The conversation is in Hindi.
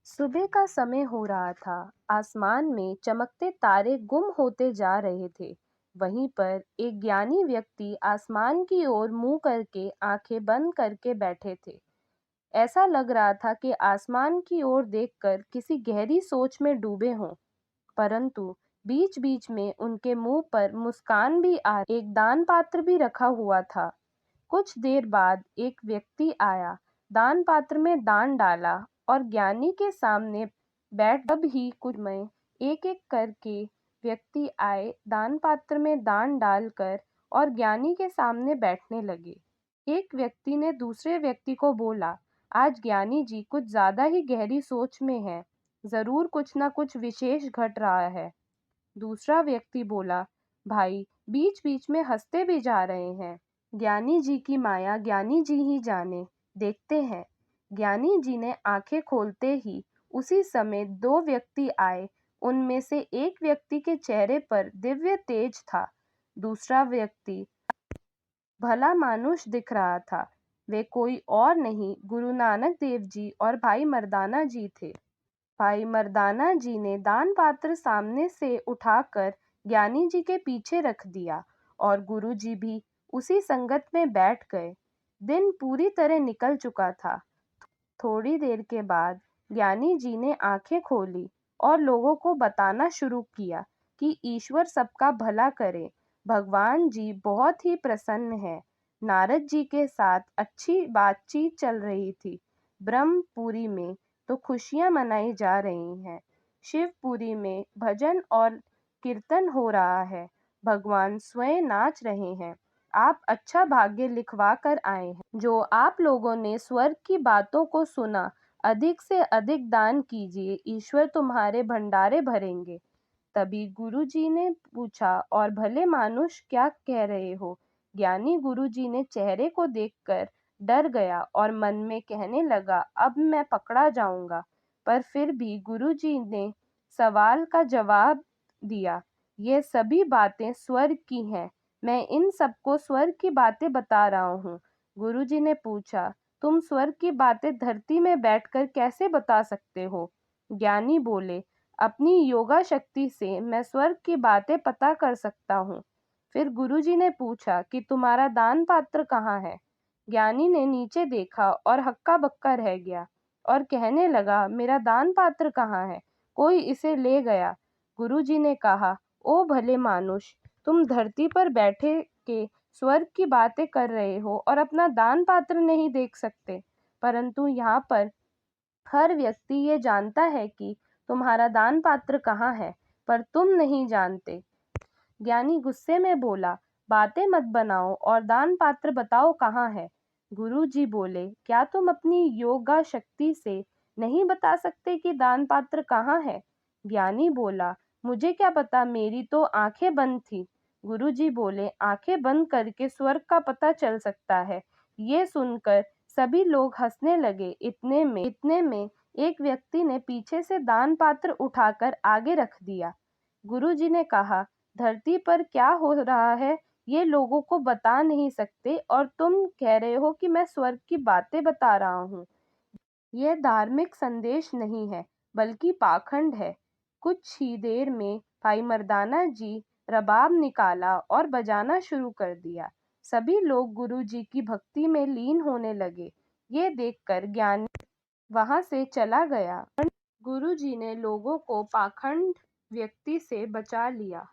सुबह का समय हो रहा था। आसमान में चमकते तारे गुम होते जा रहे थे। वहीं पर एक ज्ञानी व्यक्ति आसमान की ओर मुंह करके आंखें बंद करके बैठे थे। ऐसा लग रहा था कि आसमान की ओर देखकर किसी गहरी सोच में डूबे हों। परंतु बीच-बीच में उनके मुंह पर मुस्कान भी आ एक दान पात्र भी रखा हुआ था। कुछ देर बाद एक व्यक्ति आया, दान पात्र में दान डाला और ज्ञानी के सामने बैठ तब ही कुछ में एक-एक करके व्यक्ति आए, दान पात्र में दान डालकर और ज्ञानी के सामने बैठने लगे। एक व्यक्ति ने दूसरे व्यक्ति को बोला, आज ज्ञानी जी कुछ ज्यादा ही गहरी सोच में हैं, जरूर कुछ ना कुछ विशेष घट रहा है। दूसरा व्यक्ति बोला, भाई बीच-बीच में हंसते भी जा रहे हैं। ज्ञानी जी की माया ज्ञानी जी ही जाने, देखते हैं। ज्ञानी जी ने आंखें खोलते ही उसी समय दो व्यक्ति आए। उनमें से एक व्यक्ति के चेहरे पर दिव्य तेज था। दूसरा व्यक्ति भला मानुष दिख रहा था। वे कोई और नहीं, गुरु नानक देव जी और भाई मर्दाना जी थे। भाई मर्दाना जी ने दान पात्र सामने से उठाकर ज्ञानी जी के पीछे रख दिया और गुरु जी भी उसी संगत में बैठ गए। दिन पूरी तरह निकल चुका था। थोड़ी देर के बाद ज्ञानी जी ने आंखें खोली और लोगों को बताना शुरू किया कि ईश्वर सबका भला करे। भगवान जी बहुत ही प्रसन्न है। नारद जी के साथ अच्छी बातचीत चल रही थी। ब्रह्मपुरी में तो खुशियां मनाई जा रही हैं। शिवपुरी में भजन और कीर्तन हो रहा है। भगवान स्वयं नाच रहे हैं। आप अच्छा भाग्य लिखवा कर आए हैं। जो आप लोगों ने स्वर्ग की बातों को सुना, अधिक से अधिक दान कीजिए, ईश्वर तुम्हारे भंडारे भरेंगे। तभी गुरुजी ने पूछा, और भले मानुष क्या कह रहे हो? ज्ञानी गुरुजी ने चेहरे को देखकर डर गया और मन में कहने लगा, अब मैं पकड़ा जाऊंगा। पर फिर भी गुरुजी ने सवाल का जवाब दिया, ये सभी बातें स्वर्ग की हैं। मैं इन सबको स्वर्ग की बातें बता रहा हूँ। गुरुजी ने पूछा, तुम स्वर्ग की बातें धरती में बैठकर कैसे बता सकते हो? ज्ञानी बोले, अपनी योगा शक्ति से मैं स्वर्ग की बातें पता कर सकता हूँ। फिर गुरुजी ने पूछा कि तुम्हारा दान पात्र कहाँ है? ज्ञानी ने नीचे देखा और हक्का बक्का रह गया और कहने लगा, मेरा दान पात्र कहाँ है? कोई इसे ले गया। गुरुजी ने कहा, ओ भले मानुष, तुम धरती पर बैठे के स्वर्ग की बातें कर रहे हो और अपना दान पात्र नहीं देख सकते। परंतु यहाँ पर हर व्यक्ति ये जानता है कि तुम्हारा दान पात्र कहाँ है, पर तुम नहीं जानते। ज्ञानी गुस्से में बोला, बातें मत बनाओ और दान पात्र बताओ कहाँ है। गुरुजी बोले, क्या तुम अपनी योगा शक्ति से नहीं बता सकते कि दान पात्र कहाँ है? ज्ञानी बोला, मुझे क्या पता, मेरी तो आंखें बंद थी। गुरुजी बोले, आंखें बंद करके स्वर्ग का पता चल सकता है। ये सुनकर सभी लोग हंसने लगे। इतने में एक व्यक्ति ने पीछे से दान पात्र उठाकर आगे रख दिया। गुरुजी ने कहा, धरती पर क्या हो रहा है ये लोगों को बता नहीं सकते और तुम कह रहे हो कि मैं स्वर्ग की बातें बता रहा हूँ। यह धार्मिक संदेश नहीं है, बल्कि पाखंड है। कुछ ही देर में भाई मर्दाना जी रबाब निकाला और बजाना शुरू कर दिया। सभी लोग गुरुजी की भक्ति में लीन होने लगे। ये देखकर ज्ञानी वहां से चला गया। गुरुजी ने लोगों को पाखंड व्यक्ति से बचा लिया।